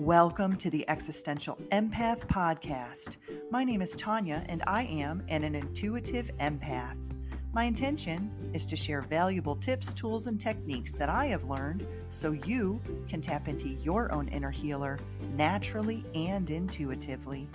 Welcome to the Existential Empath Podcast. My name is Tanya, and I am an intuitive empath. My intention is to share valuable tips, tools, and techniques that I have learned so you can tap into your own inner healer naturally and intuitively.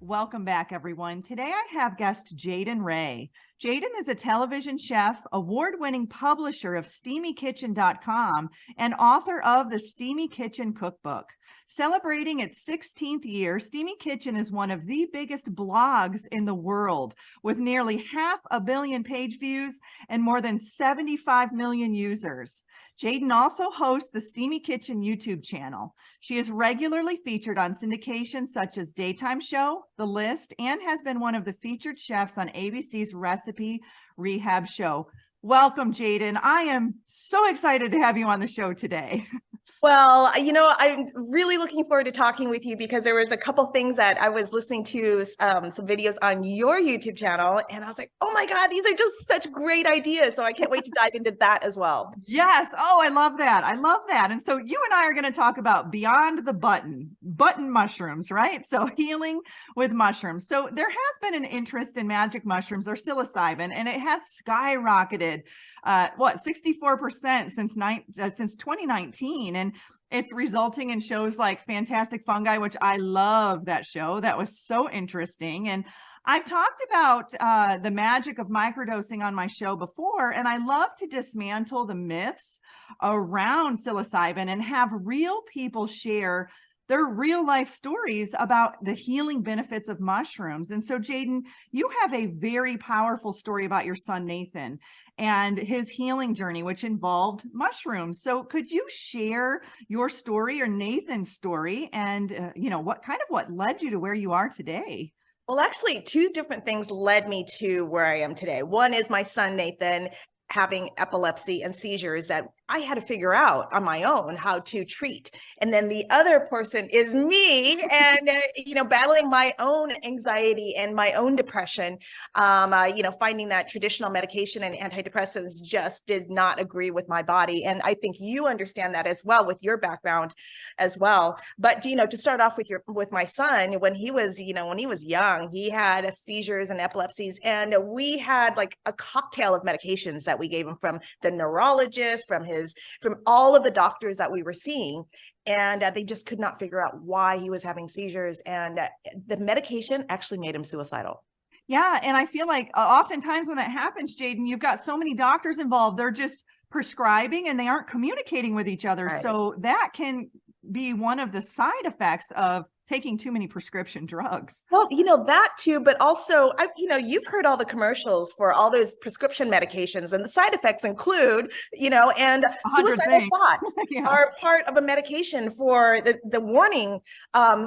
Welcome back, everyone. Today I have guest Jaden Rae. Jaden is a television chef, award-winning publisher of SteamyKitchen.com, and author of the Steamy Kitchen Cookbook. Celebrating its 16th year, Steamy Kitchen is one of the biggest blogs in the world, with nearly 500 million page views and more than 75 million users. Jaden also hosts the Steamy Kitchen YouTube channel. She is regularly featured on syndications such as Daytime Show, The List, and has been one of the featured chefs on ABC's Recipe Rehab show. Welcome, Jaden. I am so excited to have you on the show today. Well, I'm really looking forward to talking with you because there was a couple things that I was listening to some videos on your YouTube channel, and I was like, oh my God, these are just such great ideas. So I can't wait to dive into that as well. Yes. Oh, I love that. I love that. And so you and I are going to talk about beyond the button mushrooms, right? So healing with mushrooms. So there has been an interest in magic mushrooms or psilocybin, and it has skyrocketed, 64% since 2019. And it's resulting in shows like Fantastic Fungi, which I love that show. That was so interesting. And I've talked about the magic of microdosing on my show before, and I love to dismantle the myths around psilocybin and have real people share their real life stories about the healing benefits of mushrooms. And so, Jaden, you have a very powerful story about your son, Nathan, and his healing journey, which involved mushrooms. So could you share your story or Nathan's story and, what led you to where you are today? Well, actually, two different things led me to where I am today. One is my son, Nathan, having epilepsy and seizures that I had to figure out on my own how to treat. And then the other person is me and, battling my own anxiety and my own depression, finding that traditional medication and antidepressants just did not agree with my body. And I think you understand that as well with your background as well. But, to start off with my son, when he was young, he had seizures and epilepsies, and we had like a cocktail of medications that we gave him from the neurologist, from all of the doctors that we were seeing. And they just could not figure out why he was having seizures. And the medication actually made him suicidal. Yeah. And I feel like oftentimes when that happens, Jaden, you've got so many doctors involved. They're just prescribing and they aren't communicating with each other. Right. So that can be one of the side effects of taking too many prescription drugs. Well, that too, but also, you've heard all the commercials for all those prescription medications, and the side effects include, and suicidal thoughts are part of a medication for the warning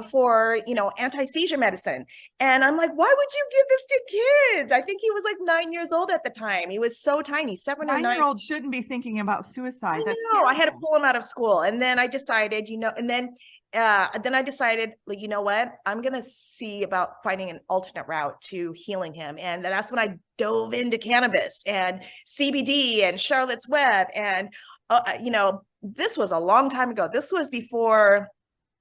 for, anti-seizure medicine. And I'm like, why would you give this to kids? I think he was like 9 years old at the time. He was so tiny, 7 or 9. 9-year-olds shouldn't be thinking about suicide. I had to pull him out of school. And then I decided, then I decided, you know what, I'm going to see about finding an alternate route to healing him. And that's when I dove into cannabis and CBD and Charlotte's Web. And, this was a long time ago. This was before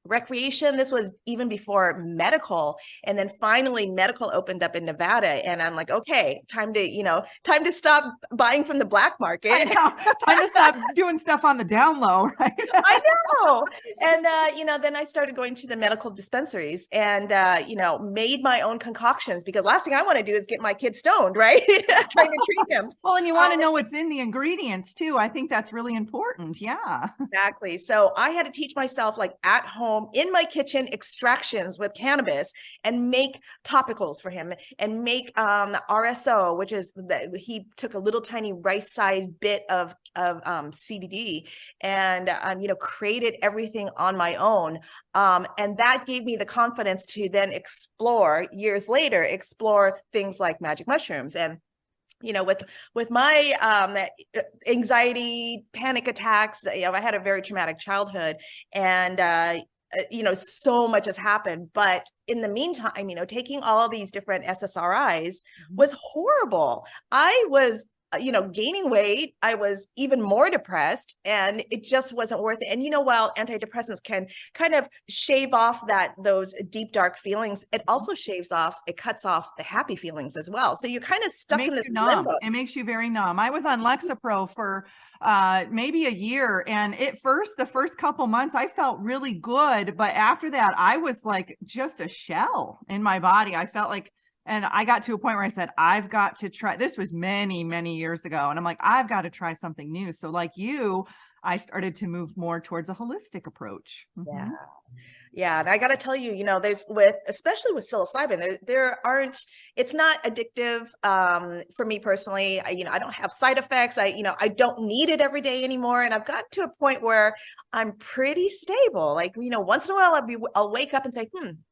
recreation. This was even before medical. And then finally medical opened up in Nevada. And I'm like, okay, time to stop buying from the black market. I know. Time to stop doing stuff on the down low, right? I know. And, then I started going to the medical dispensaries and, made my own concoctions, because last thing I want to do is get my kid stoned, right? Trying to treat him. Well, and you want to know what's in the ingredients too. I think that's really important. Yeah, exactly. So I had to teach myself, like at home, in my kitchen, extractions with cannabis, and make topicals for him, and make RSO, which is he took a little tiny rice-sized bit of CBD and created everything on my own, and that gave me the confidence to then years later explore things like magic mushrooms. And with my anxiety, panic attacks, I had a very traumatic childhood, and so much has happened. But in the meantime, taking all of these different SSRIs was horrible. I was gaining weight. I was even more depressed, and it just wasn't worth it. And while antidepressants can kind of shave off those deep, dark feelings, it also cuts off the happy feelings as well. So you're kind of stuck in this limbo. It makes you very numb. I was on Lexapro for maybe a year, and the first couple months I felt really good, but after that I was like just a shell in my body. I felt like, and I got to a point where I said, I've got to try. This was many, many years ago, and I'm like, I've got to try something new. So like you, I started to move more towards a holistic approach. Yeah. Yeah. And I got to tell you, especially with psilocybin, it's not addictive. For me personally, I don't have side effects. I don't need it every day anymore. And I've gotten to a point where I'm pretty stable. Like, once in a while I'll wake up and say,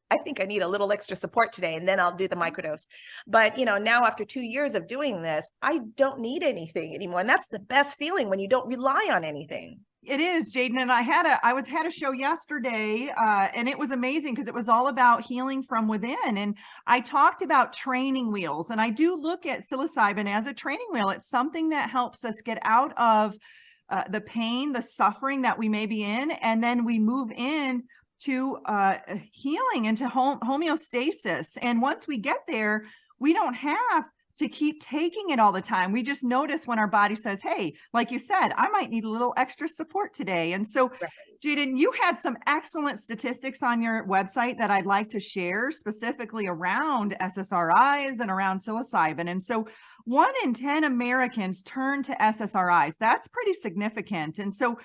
I think I need a little extra support today. And then I'll do the microdose. But, now after 2 years of doing this, I don't need anything anymore. And that's the best feeling, when you don't rely on anything. It is, Jaden. And I had a show yesterday, and it was amazing because it was all about healing from within. And I talked about training wheels, and I do look at psilocybin as a training wheel. It's something that helps us get out of the pain, the suffering that we may be in. And then we move in to healing, into homeostasis. And once we get there, we don't have to keep taking it all the time. We just notice when our body says, hey, like you said, I might need a little extra support today. And so, right. Jaden, you had some excellent statistics on your website that I'd like to share, specifically around SSRIs and around psilocybin. And so 1 in 10 Americans turn to SSRIs. That's pretty significant. And so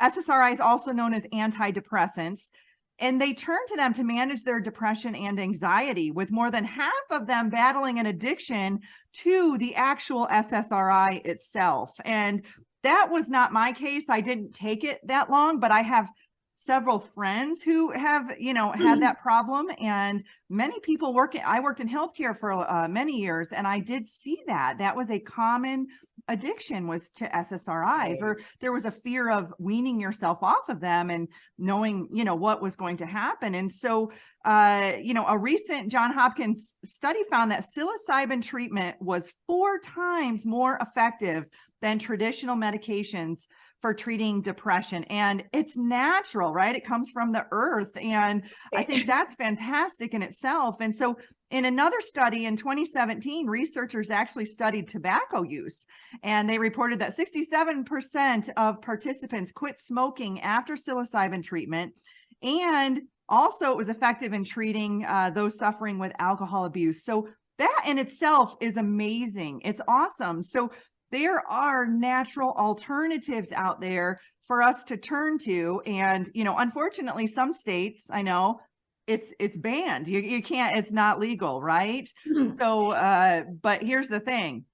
SSRIs, also known as antidepressants, and they turn to them to manage their depression and anxiety, with more than half of them battling an addiction to the actual SSRI itself. And that was not my case. I didn't take it that long, but I have several friends who have, had that problem, and many people I worked in healthcare for many years, and I did see that was a common addiction, was to SSRIs, or there was a fear of weaning yourself off of them and knowing, what was going to happen. And so, a recent John Hopkins study found that psilocybin treatment was 4 times more effective than traditional medications for treating depression. And it's natural, right? It comes from the earth. And I think that's fantastic in itself. And so in another study in 2017, researchers actually studied tobacco use, and they reported that 67% of participants quit smoking after psilocybin treatment. And also it was effective in treating those suffering with alcohol abuse. So that in itself is amazing. It's awesome. So there are natural alternatives out there for us to turn to. And, unfortunately, some states, I know, it's banned. You can't, it's not legal, right? Mm-hmm. So, but here's the thing.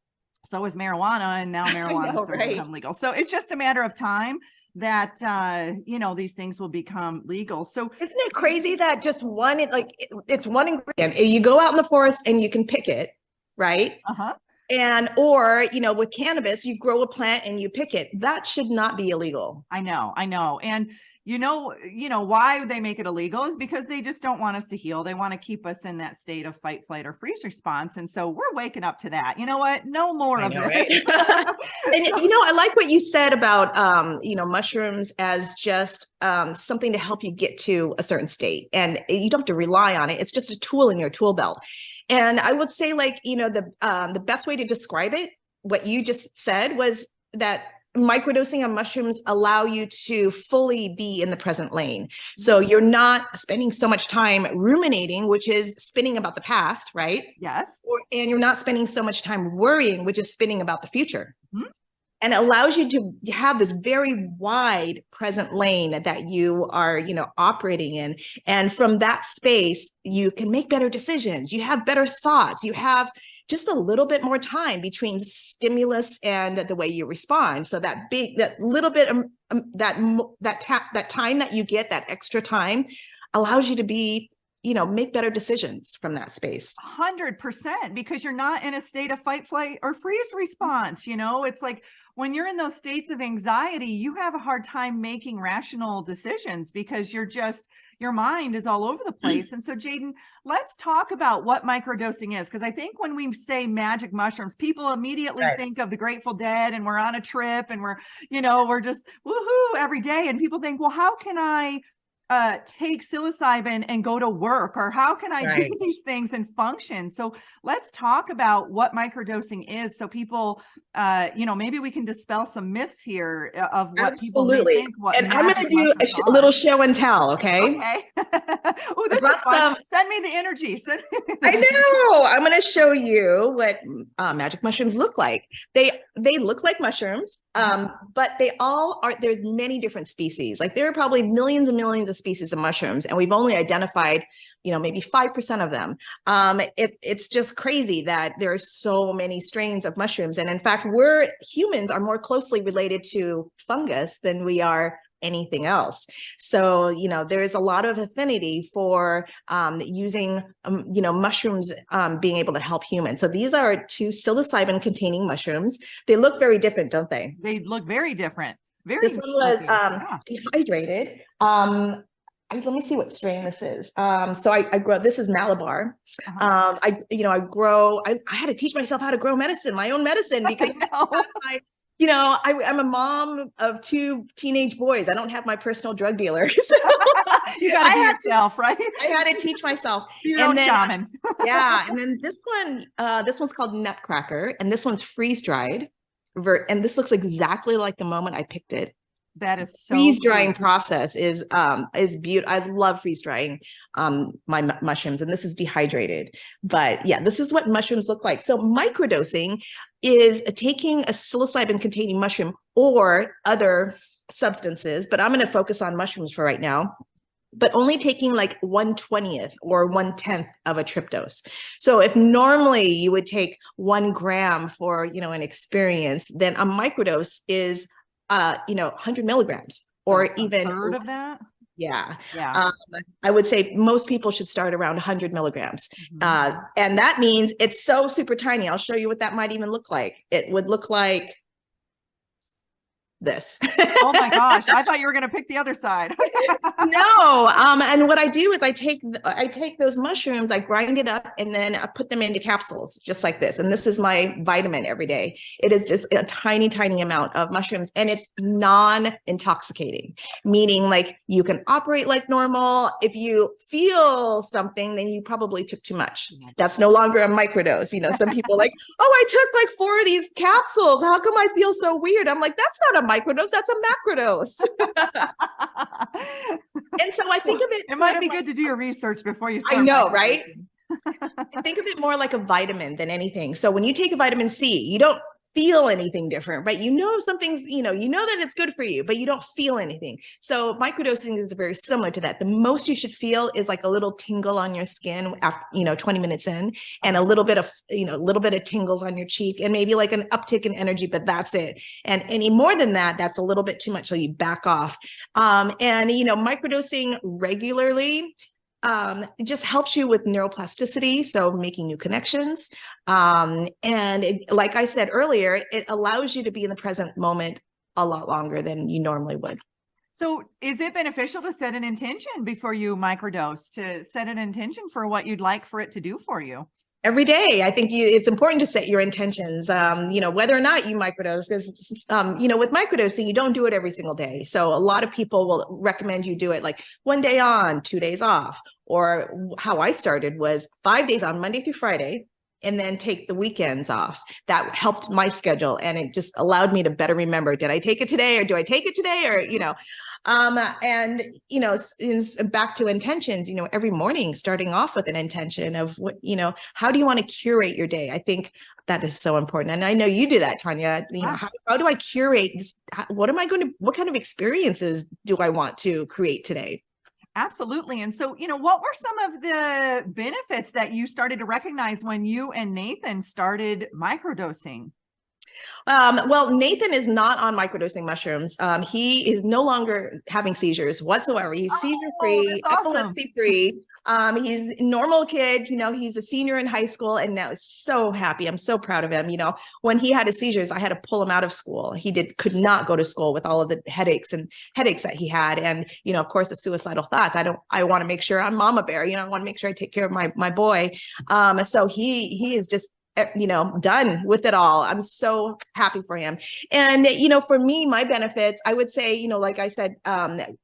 So is marijuana, and now marijuana is become legal. So it's just a matter of time that, these things will become legal. So isn't it crazy that just it's one ingredient. You go out in the forest and you can pick it, right? Uh-huh. And, or, with cannabis, you grow a plant and you pick it. That should not be illegal. I know. And why they make it illegal is because they just don't want us to heal. They want to keep us in that state of fight, flight, or freeze response. And so we're waking up to that. You know what? No more of this. Right? And I like what you said about, mushrooms as just something to help you get to a certain state, and you don't have to rely on it. It's just a tool in your tool belt. And I would say, the best way to describe it, what you just said, was that microdosing on mushrooms allow you to fully be in the present lane. So you're not spending so much time ruminating, which is spinning about the past, right? Yes. And you're not spending so much time worrying, which is spinning about the future. Mm-hmm. And it allows you to have this very wide present lane that you are, operating in. And from that space, you can make better decisions. You have better thoughts. You have just a little bit more time between stimulus and the way you respond. So that little bit, that time that you get, that extra time, allows you to be, make better decisions from that space. 100%, because you're not in a state of fight, flight, or freeze response. It's like when you're in those states of anxiety, you have a hard time making rational decisions because you're your mind is all over the place. And so Jaden, let's talk about what microdosing is, because I think when we say magic mushrooms, people immediately think of the Grateful Dead and we're on a trip and we're just woohoo every day. And people think, well, how can I take psilocybin and go to work, or how can I do these things and function? So let's talk about what microdosing is, so people, maybe we can dispel some myths here of what people may think. And I'm going to do a little show and tell. Okay. Oh, this is fun. Send me the energy. I know. I'm going to show you what magic mushrooms look like. They look like mushrooms, but they all are. There's many different species. Like there are probably millions and millions of species of mushrooms, and we've only identified, maybe 5% of them. It's just crazy that there are so many strains of mushrooms. And in fact, humans are more closely related to fungus than we are anything else. So, there is a lot of affinity for using, mushrooms being able to help humans. So these are 2 psilocybin containing mushrooms. They look very different, don't they? They look very different. This one was dehydrated. Let me see what strain this is. So I grow, this is Malabar. I had to teach myself how to grow my own medicine, because I'm a mom of 2 teenage boys. I don't have my personal drug dealer. So you got to be yourself, right? I had to teach myself. Your own shaman. And then this one's called Nutcracker, and this one's freeze dried. And this looks exactly like the moment I picked it. That is so freeze drying process is beautiful. I love freeze drying my mushrooms, and this is dehydrated. But yeah, this is what mushrooms look like. So microdosing is taking a psilocybin containing mushroom or other substances, but I'm going to focus on mushrooms for right now, but only taking like 1/20th or 1/10 of a trip dose. So if normally you would take 1 gram for, an experience, then a microdose is 100 milligrams, or even a third of that. Yeah. I would say most people should start around 100 milligrams. And that means it's so super tiny. I'll show you what that might even look like. It would look like this. Oh my gosh, I thought you were going to pick the other side. No. And what I do is I take those mushrooms, I grind it up, and then I put them into capsules just like this. And this is my vitamin every day. It is just a tiny, tiny amount of mushrooms, and it's non-intoxicating, meaning like you can operate like normal. If you feel something, then you probably took too much. That's no longer a microdose. Some people like, oh, I took like 4 of these capsules. How come I feel so weird? I'm like, that's not a microdose, that's a macrodose. And so I think of it. It might be good to do your research before you start. I know, right? I think of it more like a vitamin than anything. So when you take a vitamin C, you don't feel anything different, right? Something's, that it's good for you, but you don't feel anything. So microdosing is very similar to that. The most you should feel is like a little tingle on your skin after, 20 minutes in, and a little bit of tingles on your cheek, and maybe like an uptick in energy, but that's it. And any more than that, that's a little bit too much. So you back off. Microdosing regularly it just helps you with neuroplasticity, so making new connections. Like I said earlier, it allows you to be in the present moment a lot longer than you normally would. So is it beneficial to set an intention before you microdose, to set an intention for what you'd like for it to do for you? Every day. I think it's important to set your intentions, whether or not you microdose, because, with microdosing, you don't do it every single day. So a lot of people will recommend you do it like 1 day on, 2 days off, or how I started was 5 days on, Monday through Friday, and then take the weekends off. That helped my schedule, and it just allowed me to better remember, did I take it today, or do I take it today, or, back to intentions, every morning starting off with an intention of what, how do you want to curate your day? I think that is so important. And I know you do that, Tanya. How do I curate this? What kind of experiences do I want to create today? Absolutely. And so, what were some of the benefits that you started to recognize when you and Nathan started microdosing? Well, Nathan is not on microdosing mushrooms. He is no longer having seizures whatsoever. He's seizure free, awesome. epilepsy free. He's a normal kid, he's a senior in high school and now is so happy. I'm so proud of him. When he had his seizures, I had to pull him out of school. He could not go to school with all of the headaches that he had. And, of course, the suicidal thoughts. I want to make sure I'm mama bear, I want to make sure I take care of my boy. So he is just done with it all. I'm so happy for him. And, for me, my benefits, I would say, like I said,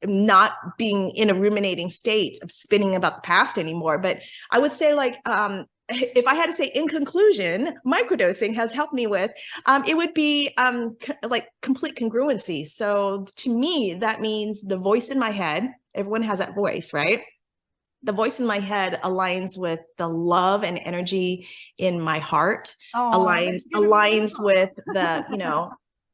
not being in a ruminating state of spinning about the past anymore. But I would say if I had to say in conclusion, microdosing has helped me with, it would be like complete congruency. So to me, that means the voice in my head, everyone has that voice, right? The voice in my head aligns with the love and energy in my heart, aligns with the,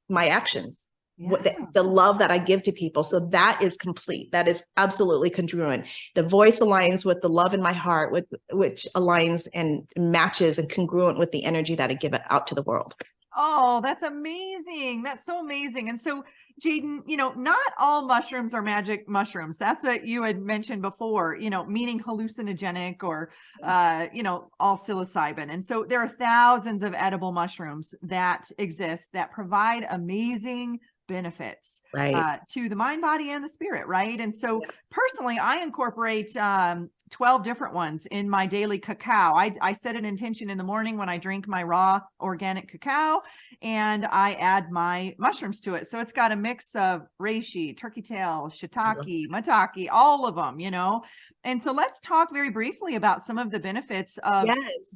my actions, the love that I give to people. So that is complete. That is absolutely congruent. The voice aligns with the love in my heart, which aligns and matches and congruent with the energy that I give out to the world. Oh, that's amazing. That's so amazing. And so, Jaden, not all mushrooms are magic mushrooms. That's what you had mentioned before, meaning hallucinogenic or, all psilocybin. And so there are thousands of edible mushrooms that exist that provide amazing benefits to the mind, body, and the spirit, right? And so personally, I incorporate 12 different ones in my daily cacao. I set an intention in the morning when I drink my raw organic cacao, and I add my mushrooms to it. So it's got a mix of reishi, turkey tail, shiitake, maitake, all of them, And so let's talk very briefly about some of the benefits of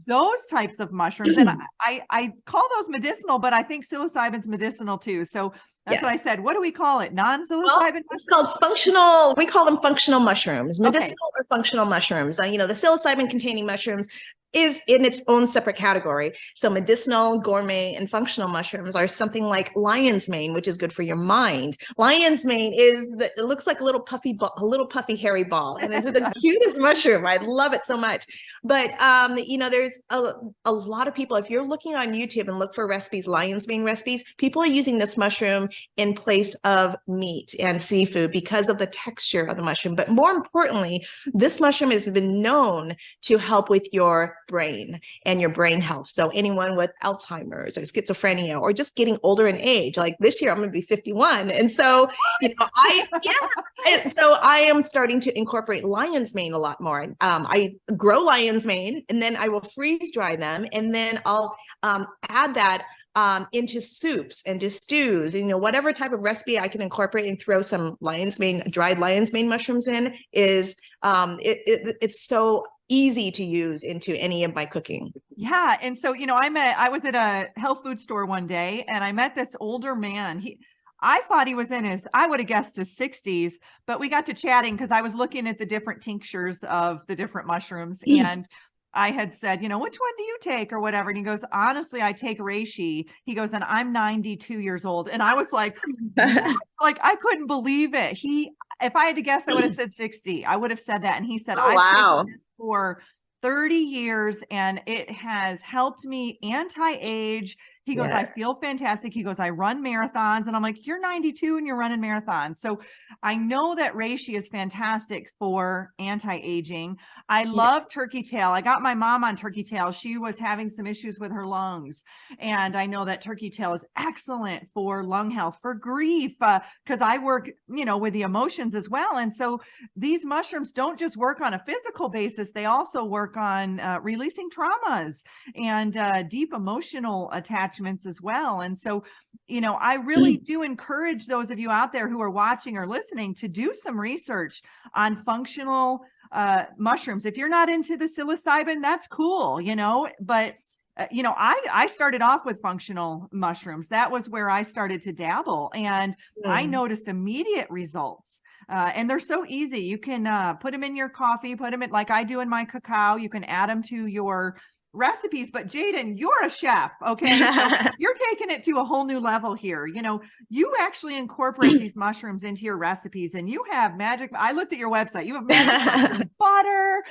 those types of mushrooms. And I call those medicinal, but I think psilocybin's medicinal too. So that's what I said. What do we call it? Non-psilocybin mushrooms? It's called functional. We call them functional mushrooms, medicinal or functional mushrooms. The psilocybin containing mushrooms is in its own separate category. So medicinal, gourmet, and functional mushrooms are something like lion's mane, which is good for your mind. Lion's mane it looks like a little puffy hairy ball, and it's the cutest mushroom. I love it so much. But there's a lot of people. If you're looking on YouTube and look for recipes, lion's mane recipes, people are using this mushroom in place of meat and seafood because of the texture of the mushroom. But more importantly, this mushroom has been known to help with your brain and your brain health. So anyone with Alzheimer's or schizophrenia or just getting older in age, like this year I'm going to be 51. And so, so I am starting to incorporate lion's mane a lot more. I grow lion's mane and then I will freeze dry them. And then I'll add that into soups and to stews, whatever type of recipe I can incorporate and throw some dried lion's mane mushrooms in is, it's so easy to use into any of my cooking. Yeah. And so, I was at a health food store one day and I met this older man. I thought he was in I would have guessed his 60s, but we got to chatting because I was looking at the different tinctures of the different mushrooms. And I had said, which one do you take or whatever? And he goes, honestly, I take reishi. He goes, and I'm 92 years old. And I was like, I couldn't believe it. If I had to guess, I would have said 60. I would have said that. And he said, I've taken this for 30 years and it has helped me anti-age. He goes, I feel fantastic. He goes, I run marathons. And I'm like, you're 92 and you're running marathons. So I know that reishi is fantastic for anti-aging. I love turkey tail. I got my mom on turkey tail. She was having some issues with her lungs. And I know that turkey tail is excellent for lung health, for grief, because I work, with the emotions as well. And so these mushrooms don't just work on a physical basis. They also work on releasing traumas and deep emotional attachments as well. And so, I really do encourage those of you out there who are watching or listening to do some research on functional mushrooms. If you're not into the psilocybin, that's cool, but I started off with functional mushrooms. That was where I started to dabble, and I noticed immediate results. And they're so easy. You can put them in your coffee, put them in, like I do in my cacao. You can add them to your recipes. But Jaden, you're a chef, okay? So you're taking it to a whole new level here. You actually incorporate these mushrooms into your recipes, and you have magic. I looked at your website. You have magic mushroom butter,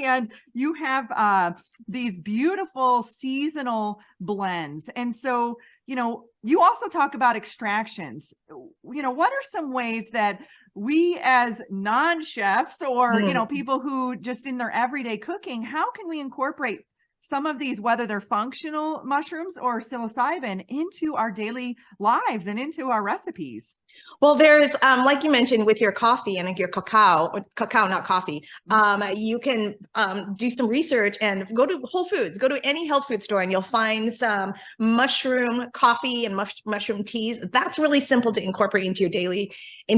and you have these beautiful seasonal blends. And so, you also talk about extractions. What are some ways that we as non-chefs or, you know, Mm. people who just in their everyday cooking, how can we incorporate some of these, whether they're functional mushrooms or psilocybin, into our daily lives and into our recipes? Well, there's like you mentioned with your coffee and your cacao, not coffee. You can do some research and go to Whole Foods, go to any health food store, and you'll find some mushroom coffee and mushroom teas. That's really simple to incorporate into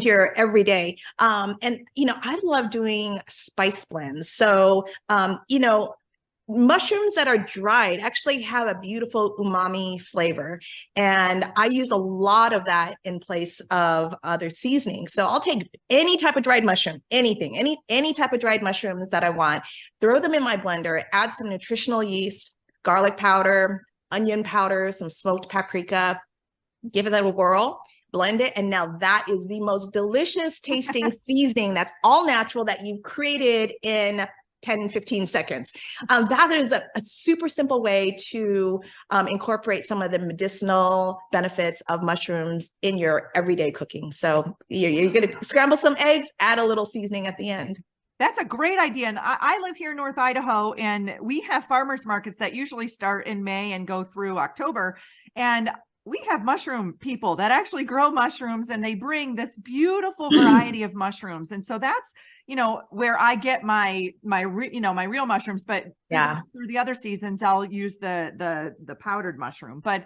your everyday. And you know, I love doing spice blends. So you know, mushrooms that are dried actually have a beautiful umami flavor. And I use a lot of that in place of other seasonings. So I'll take any type of dried mushroom, anything, any type of dried mushrooms that I want, throw them in my blender, add some nutritional yeast, garlic powder, onion powder, some smoked paprika, give it a whirl, blend it. And now that is the most delicious tasting seasoning that's all natural that you've created in 10, 15 seconds. That is a super simple way to incorporate some of the medicinal benefits of mushrooms in your everyday cooking. So you're going to scramble some eggs, add a little seasoning at the end. That's a great idea. And I live here in North Idaho, and we have farmers markets that usually start in May and go through October. And we have mushroom people that actually grow mushrooms, and they bring this beautiful variety of mushrooms. And so that's, you know, where I get my real mushrooms, but Yeah. through the other seasons, I'll use the powdered mushroom. But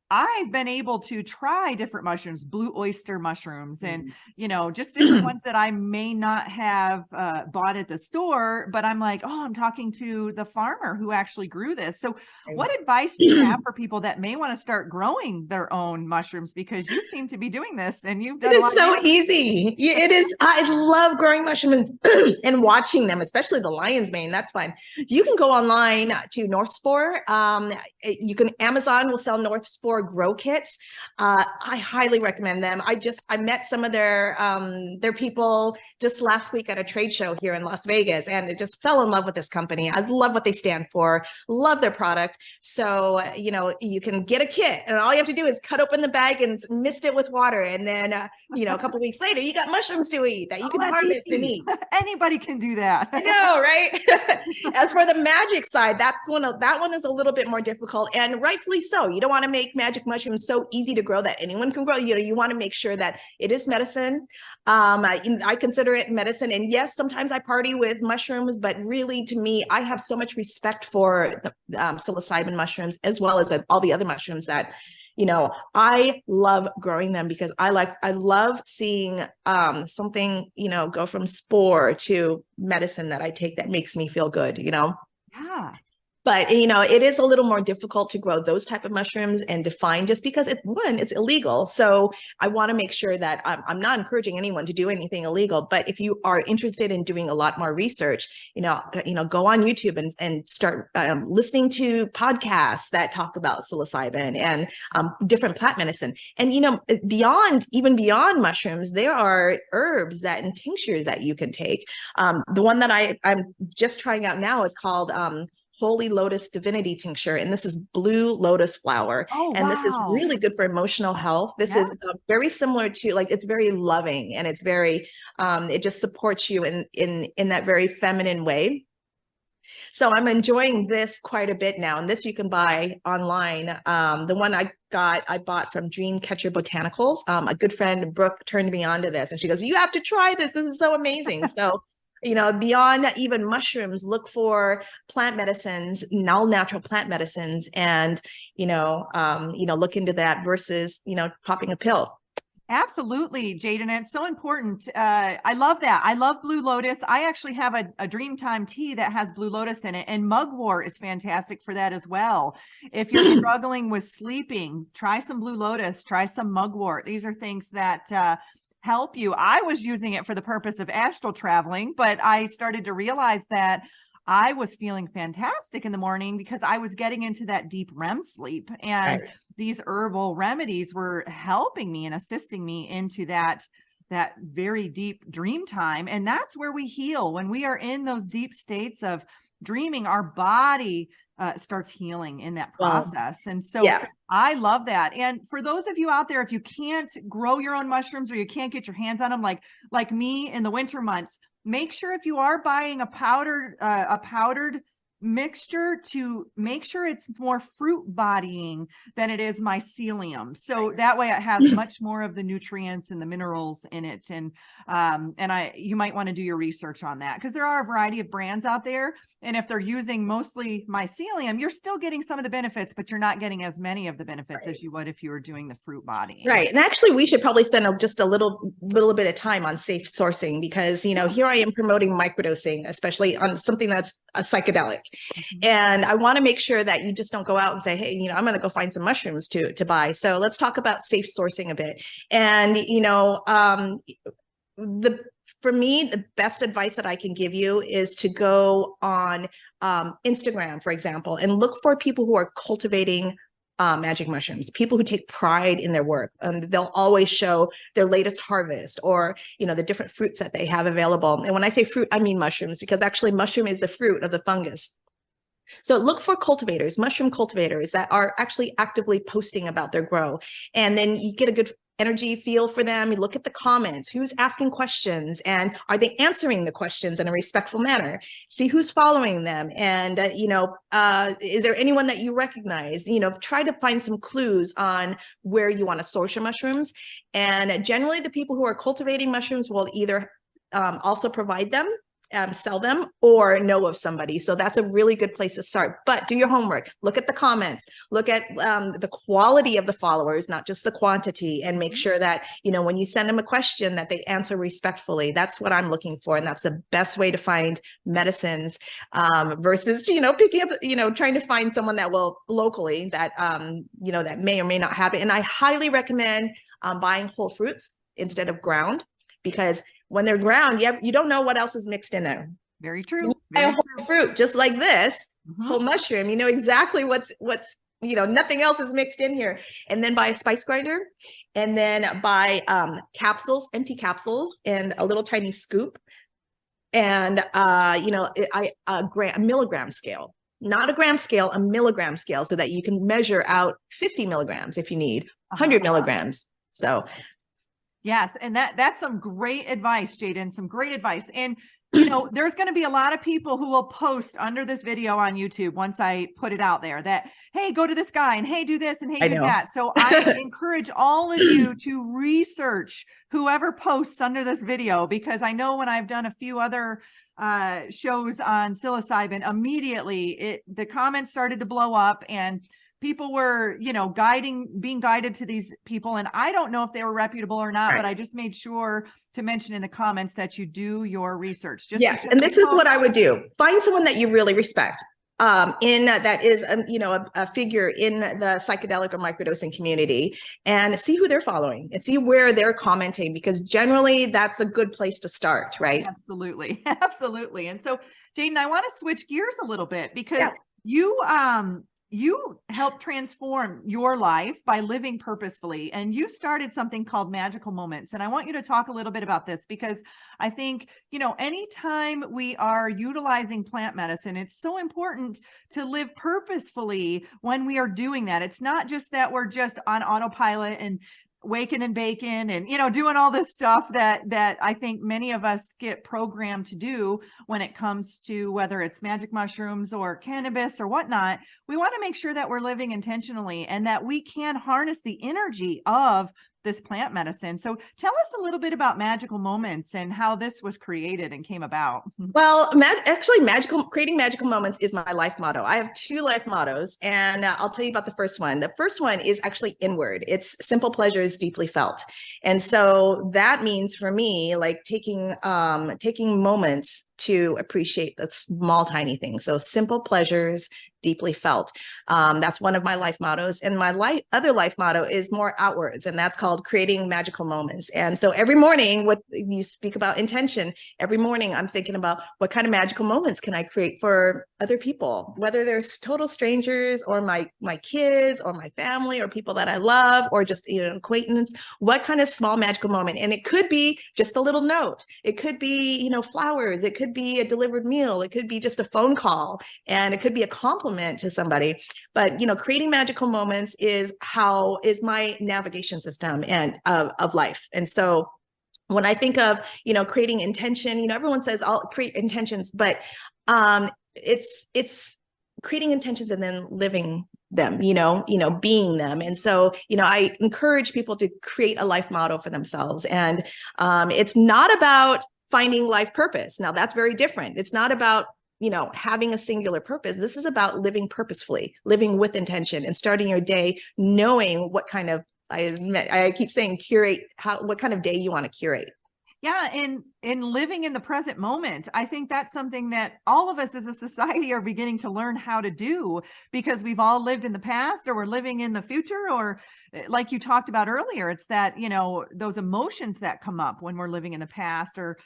I've been able to try different mushrooms, blue oyster mushrooms, and, you know, just different ones that I may not have bought at the store, but I'm like, oh, I'm talking to the farmer who actually grew this. So what advice do you have for people that may want to start growing their own mushrooms? Because you seem to be doing this and you've done It a is lot so of easy. It is. I love growing mushrooms and watching them, especially the lion's mane. That's fun. You can go online to North Spore. You can, Amazon will sell North Spore grow kits. I highly recommend them. I met some of their people just last week at a trade show here in Las Vegas, and it just fell in love with this company. I love what they stand for, love their product. So, you know, you can get a kit, and all you have to do is cut open the bag and mist it with water. And then, you know, a couple of weeks later, you got mushrooms to eat that you can harvest and eat. Anybody can do that. I know, right? As for the magic side, that one is a little bit more difficult, and rightfully so. You don't want to make magic mushrooms so easy to grow that anyone can grow. You know, you want to make sure that it is medicine. I consider it medicine, and yes, sometimes I party with mushrooms, but really, to me, I have so much respect for the psilocybin mushrooms as well as all the other mushrooms that, you know, I love growing them because I love seeing something, you know, go from spore to medicine that I take that makes me feel good, you know? Yeah. But, you know, it is a little more difficult to grow those type of mushrooms and define, just because it's illegal. So I want to make sure that I'm not encouraging anyone to do anything illegal. But if you are interested in doing a lot more research, you know, go on YouTube and start listening to podcasts that talk about psilocybin and different plant medicine. And, you know, even beyond mushrooms, there are herbs and tinctures that you can take. The one that I'm just trying out now is called Holy Lotus Divinity Tincture, and this is blue lotus flower. Oh, and this is really good for emotional health. This is very similar to, like, it's very loving, and it's very it just supports you in that very feminine way. So I'm enjoying this quite a bit now, and this you can buy online. The one I bought from Dreamcatcher Botanicals. A good friend, Brooke, turned me on to this, and she goes, "You have to try this. This is so amazing." So, you know, beyond even mushrooms, look for plant medicines, all natural plant medicines, and, look into that versus, popping a pill. Absolutely, Jaden. It's so important. I love that. I love Blue Lotus. I actually have a Dreamtime tea that has Blue Lotus in it, and Mugwort is fantastic for that as well. If you're struggling with sleeping, try some Blue Lotus, try some Mugwort. These are things that help you. I was using it for the purpose of astral traveling, but I started to realize that I was feeling fantastic in the morning because I was getting into that deep REM sleep, and these herbal remedies were helping me and assisting me into that very deep dream time. And that's where we heal. When we are in those deep states of dreaming, our body starts healing in that Wow. process. And so Yeah. I love that. And for those of you out there, if you can't grow your own mushrooms or you can't get your hands on them, like me in the winter months, make sure if you are buying a powdered mixture to make sure it's more fruit bodying than it is mycelium. So that way it has much more of the nutrients and the minerals in it. And you might want to do your research on that, because there are a variety of brands out there. And if they're using mostly mycelium, you're still getting some of the benefits, but you're not getting as many of the benefits as you would if you were doing the fruit bodying. Right. And actually, we should probably spend just a little bit of time on safe sourcing, because, here I am promoting microdosing, especially on something that's a psychedelic. And I want to make sure that you just don't go out and say, hey, I'm going to go find some mushrooms to buy. So let's talk about safe sourcing a bit. And, for me, the best advice that I can give you is to go on Instagram, for example, and look for people who are cultivating magic mushrooms, people who take pride in their work. They'll always show their latest harvest, or, the different fruits that they have available. And when I say fruit, I mean mushrooms, because actually mushroom is the fruit of the fungus. So look for cultivators, mushroom cultivators that are actually actively posting about their grow. And then you get a good energy feel for them. You look at the comments, who's asking questions, and are they answering the questions in a respectful manner? See who's following them. And, is there anyone that you recognize? Try to find some clues on where you want to source your mushrooms. And generally the people who are cultivating mushrooms will either also provide them, sell them, or know of somebody. So that's a really good place to start. But do your homework. Look at the comments. Look at the quality of the followers, not just the quantity, and make sure that, when you send them a question, that they answer respectfully. That's what I'm looking for. And that's the best way to find medicines versus, picking up, trying to find someone that will locally that, that may or may not have it. And I highly recommend buying whole fruits instead of ground, because when they're ground, you don't know what else is mixed in there. Very true. Very whole fruit, just like this, whole mushroom, you know exactly what's nothing else is mixed in here. And then buy a spice grinder, and then buy capsules, empty capsules, and a little tiny scoop, and a milligram scale. Not a gram scale, a milligram scale, so that you can measure out 50 milligrams if you need, 100 milligrams. So yes. And that's some great advice, Jaden, some great advice. And, there's going to be a lot of people who will post under this video on YouTube once I put it out there that, hey, go to this guy, and hey, do this, and hey, do that. So I encourage all of you to research whoever posts under this video, because I know when I've done a few other shows on psilocybin, immediately the comments started to blow up, and people were, being guided to these people. And I don't know if they were reputable or not, but I just made sure to mention in the comments that you do your research. Yes. And this is what I would do. Find someone that you really respect. That is, a figure in the psychedelic or microdosing community, and see who they're following and see where they're commenting, because generally that's a good place to start, right? Absolutely. Absolutely. And so, Jaden, I want to switch gears a little bit, because you helped transform your life by living purposefully, and you started something called Magical Moments. And I want you to talk a little bit about this, because I think, anytime we are utilizing plant medicine, it's so important to live purposefully when we are doing that. It's not just that we're just on autopilot and waking and baking and, doing all this stuff that I think many of us get programmed to do when it comes to whether it's magic mushrooms or cannabis or whatnot. We want to make sure that we're living intentionally and that we can harness the energy of this plant medicine. So tell us a little bit about Magical Moments and how this was created and came about. Well, creating magical moments is my life motto. I have two life mottos, and I'll tell you about the first one. The first one is actually inward. It's simple pleasures deeply felt. And so that means for me, like taking moments to appreciate the small, tiny things. So simple pleasures deeply felt. That's one of my life mottos. And my other life motto is more outwards, and that's called creating magical moments. And so every morning, you speak about intention, every morning I'm thinking about what kind of magical moments can I create for other people, whether they're total strangers or my kids or my family or people that I love, or just acquaintance. What kind of small magical moment? And it could be just a little note. It could be, flowers. It could could be a delivered meal. It could be just a phone call, and it could be a compliment to somebody. But, creating magical moments is my navigation system and of life. And so when I think of, creating intention, everyone says I'll create intentions, but it's creating intentions and then living them, being them. And so, I encourage people to create a life motto for themselves. And it's not about finding life purpose. Now that's very different. It's not about, having a singular purpose. This is about living purposefully, living with intention, and starting your day knowing what kind of, I keep saying curate, what kind of day you want to curate. Yeah, in living in the present moment, I think that's something that all of us as a society are beginning to learn how to do, because we've all lived in the past, or we're living in the future, or like you talked about earlier, it's that, those emotions that come up when we're living in the past, or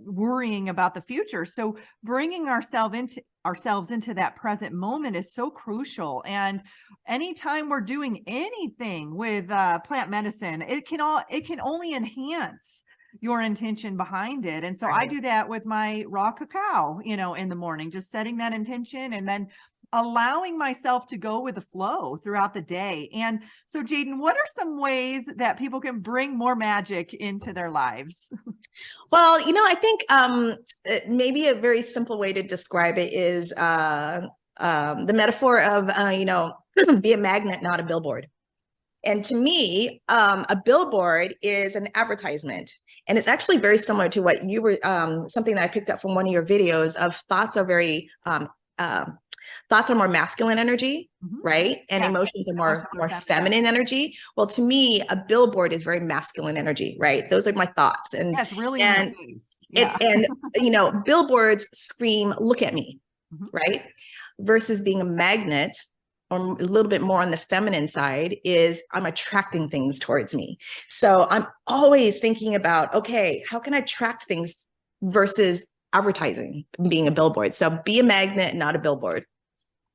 worrying about the future. So bringing ourselves into that present moment is so crucial. And anytime we're doing anything with plant medicine, it can only enhance your intention behind it. And so I do that with my raw cacao, in the morning, just setting that intention and then allowing myself to go with the flow throughout the day. And so, Jaden, what are some ways that people can bring more magic into their lives? Well, I think maybe a very simple way to describe it is the metaphor of, be a magnet, not a billboard. And to me, a billboard is an advertisement. And it's actually very similar to what you were, something that I picked up from one of your videos of thoughts are more masculine energy, right? And emotions are more feminine energy. Well, to me, a billboard is very masculine energy, right? Those are my thoughts. And that's really and billboards scream, look at me, right? Versus being a magnet, or a little bit more on the feminine side, is I'm attracting things towards me. So I'm always thinking about, okay, how can I attract things versus advertising, being a billboard? So be a magnet, not a billboard.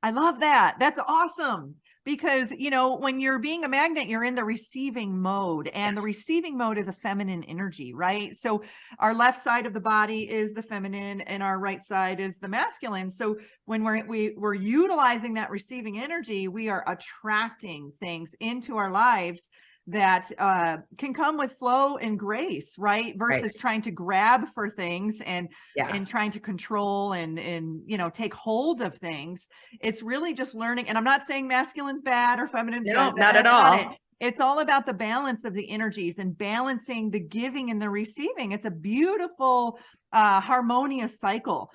I love that. That's awesome. Because, when you're being a magnet, you're in the receiving mode, and the receiving mode is a feminine energy, right? So our left side of the body is the feminine and our right side is the masculine. So when we're utilizing that receiving energy, we are attracting things into our lives that can come with flow and grace, right? Versus trying to grab for things and trying to control and take hold of things. It's really just learning. And I'm not saying masculine's bad or feminine's bad. Not at all. It's all about the balance of the energies and balancing the giving and the receiving. It's a beautiful, harmonious cycle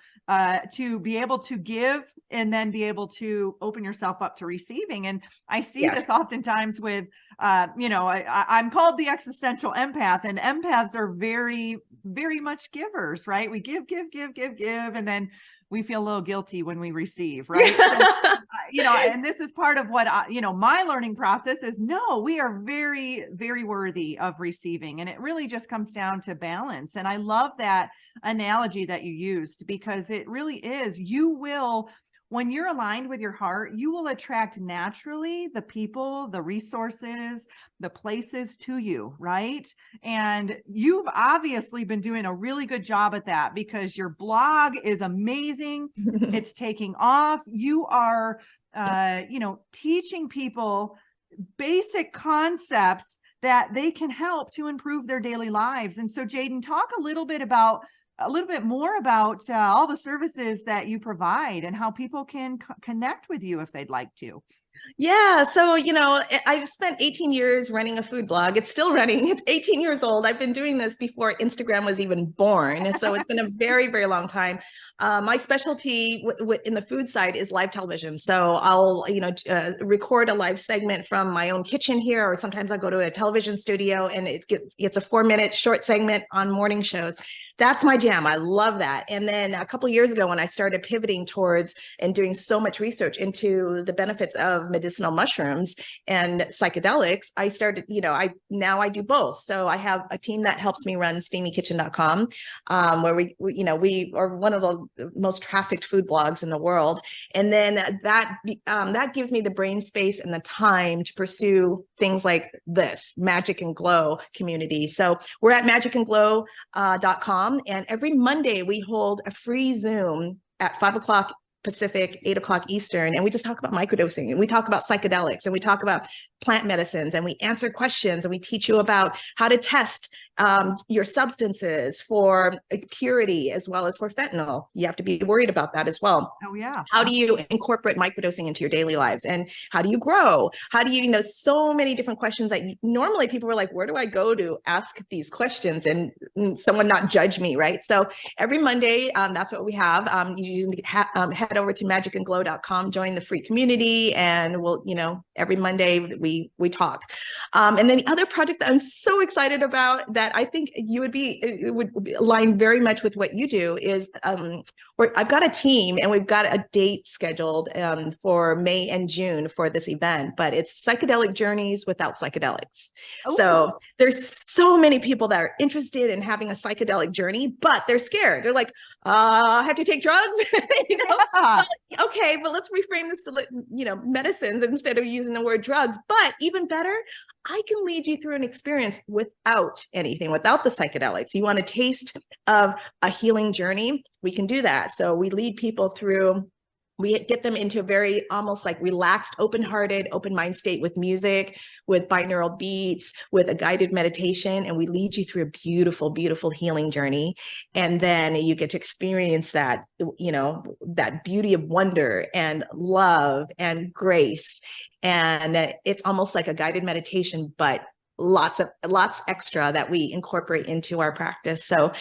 to be able to give and then be able to open yourself up to receiving. And I see this oftentimes with, I'm called the existential empath, and empaths are very, very much givers, right? We give, and then we feel a little guilty when we receive, right? So, and this is part of what, my learning process is, no, we are very, very worthy of receiving. And it really just comes down to balance. And I love that analogy that you used, because it really is, when you're aligned with your heart, you will attract naturally the people, the resources, the places to you, right? And you've obviously been doing a really good job at that, because your blog is amazing. It's taking off. You are, teaching people basic concepts that they can help to improve their daily lives. And so, Jaden, talk a little bit more about all the services that you provide and how people can connect with you if they'd like to. Yeah. So, I've spent 18 years running a food blog. It's still running. It's 18 years old. I've been doing this before Instagram was even born. So it's been a very, very long time. My specialty in the food side is live television. So I'll, record a live segment from my own kitchen here, or sometimes I'll go to a television studio and it's a 4-minute short segment on morning shows. That's my jam. I love that. And then a couple of years ago, when I started pivoting towards and doing so much research into the benefits of medicinal mushrooms and psychedelics, I started, now I do both. So I have a team that helps me run steamykitchen.com, where we are one of the the most trafficked food blogs in the world. And then that gives me the brain space and the time to pursue things like this Magic and Glow community. So we're at magicandglow.com, and every Monday we hold a free Zoom at 5 o'clock Pacific, 8 o'clock Eastern, and we just talk about microdosing, and we talk about psychedelics, and we talk about plant medicines, and we answer questions, and we teach you about how to test your substances for purity as well as for fentanyl. You have to be worried about that as well. Oh yeah. How do you incorporate microdosing into your daily lives, and how do you grow? How do you, so many different questions that normally people were like, where do I go to ask these questions and someone not judge me, right? So every Monday, that's what we have. You head over to magicandglow.com, join the free community, and we'll, every Monday we talk. And then the other project that I'm so excited about that I think it would align very much with what you do is I've got a team, and we've got a date scheduled for May and June for this event, but it's psychedelic journeys without psychedelics. Ooh. So there's so many people that are interested in having a psychedelic journey, but they're scared. They're like, I have to take drugs. Yeah. Okay, but let's reframe this to, medicines instead of using the word drugs. But even better, I can lead you through an experience without anything, without the psychedelics. You want a taste of a healing journey? We can do that. So we lead people through, we get them into a very almost like relaxed, open-hearted, open mind state with music, with binaural beats, with a guided meditation, and we lead you through a beautiful, beautiful healing journey. And then you get to experience that, that beauty of wonder and love and grace. And it's almost like a guided meditation, but lots extra that we incorporate into our practice. So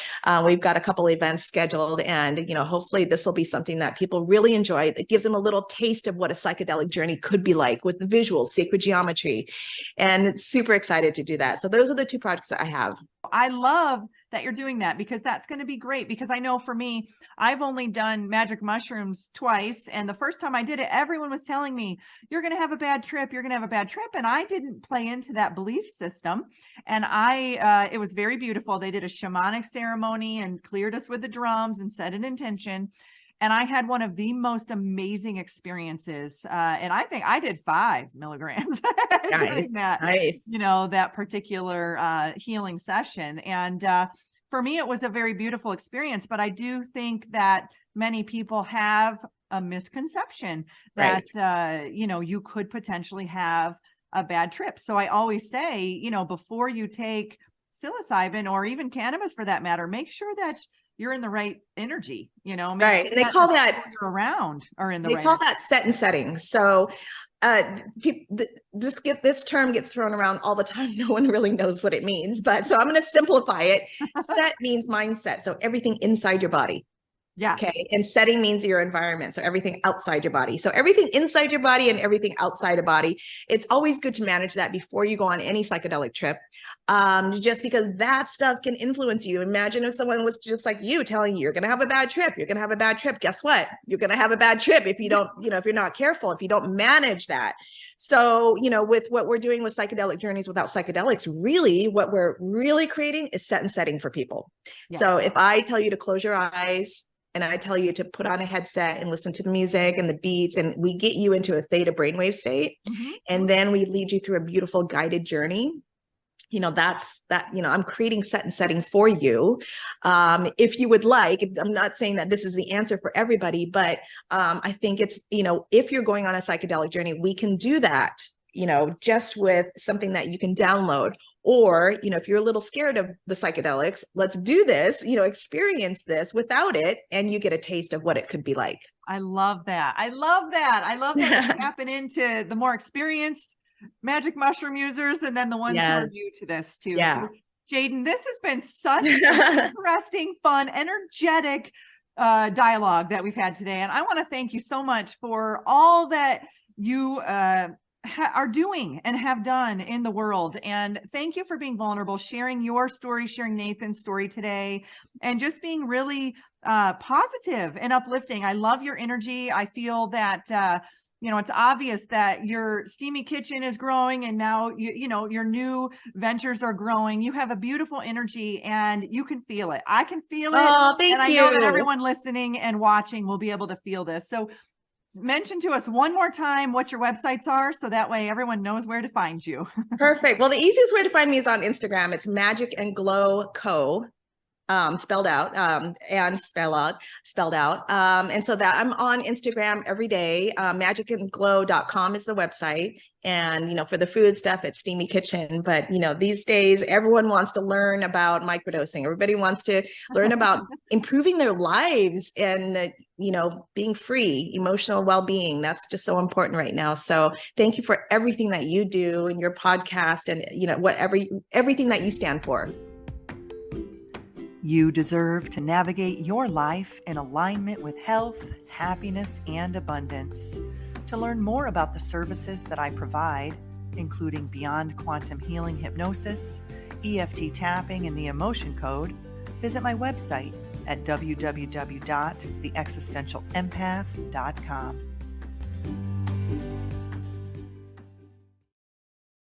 we've got a couple events scheduled, and hopefully this will be something that people really enjoy. It gives them a little taste of what a psychedelic journey could be like with the visuals, sacred geometry, and super excited to do that. So those are the two projects that I have. I love that you're doing that, because that's going to be great. Because I know for me, I've only done magic mushrooms twice. And the first time I did it, everyone was telling me, you're going to have a bad trip. You're going to have a bad trip. And I didn't play into that belief system. And it was very beautiful. They did a shamanic ceremony and cleared us with the drums and set an intention. And I had one of the most amazing experiences. And I think I did 5 milligrams during that, that particular healing session. And for me, it was a very beautiful experience. But I do think that many people have a misconception that, you could potentially have a bad trip. So I always say, before you take psilocybin or even cannabis for that matter, make sure that you're in the right energy, right. And they call that around or in the they right call that set and setting. So this term gets thrown around all the time. No one really knows what it means, but so I'm going to simplify it. Set means mindset. So everything inside your body. Yeah. Okay. And setting means your environment. So everything outside your body. So everything inside your body and everything outside a body. It's always good to manage that before you go on any psychedelic trip. Just because that stuff can influence you. Imagine if someone was just like you telling you, you're going to have a bad trip. You're going to have a bad trip. Guess what? You're going to have a bad trip if you don't, if you're not careful, if you don't manage that. So, with what we're doing with psychedelic journeys without psychedelics, really what we're really creating is set and setting for people. Yeah. So if I tell you to close your eyes, and I tell you to put on a headset and listen to the music and the beats, and we get you into a theta brainwave state. Mm-hmm. And then we lead you through a beautiful guided journey. I'm creating set and setting for you. If you would like, I'm not saying that this is the answer for everybody, but I think it's, if you're going on a psychedelic journey, we can do that, just with something that you can download. Or, if you're a little scared of the psychedelics, let's do this, experience this without it, and you get a taste of what it could be like. I love that. I love that you're tapping into the more experienced magic mushroom users, and then the ones who are new to this too. Yeah. So, Jaden, this has been such an interesting, fun, energetic dialogue that we've had today. And I want to thank you so much for all that you are doing and have done in the world. And thank you for being vulnerable, sharing your story, sharing Nathan's story today, and just being really positive and uplifting. I love your energy. I feel that it's obvious that your Steamy Kitchen is growing, and now your new ventures are growing. You have a beautiful energy and you can feel it. I can feel it. Oh, thank and I you. know that everyone listening and watching will be able to feel this. So mention to us one more time what your websites are, so that way everyone knows where to find you. Perfect. Well, the easiest way to find me is on Instagram. It's Magic and Glow Co. Spelled out, and spelled out. And so that I'm on Instagram every day. Magicandglow.com is the website. And, for the food stuff, it's Steamy Kitchen. But, these days, everyone wants to learn about microdosing. Everybody wants to learn about improving their lives and, being free, emotional well-being. That's just so important right now. So thank you for everything that you do in your podcast and, everything that you stand for. You deserve to navigate your life in alignment with health, happiness, and abundance. To learn more about the services that I provide, including Beyond Quantum Healing Hypnosis, EFT tapping, and the Emotion Code, visit my website at www.theexistentialempath.com.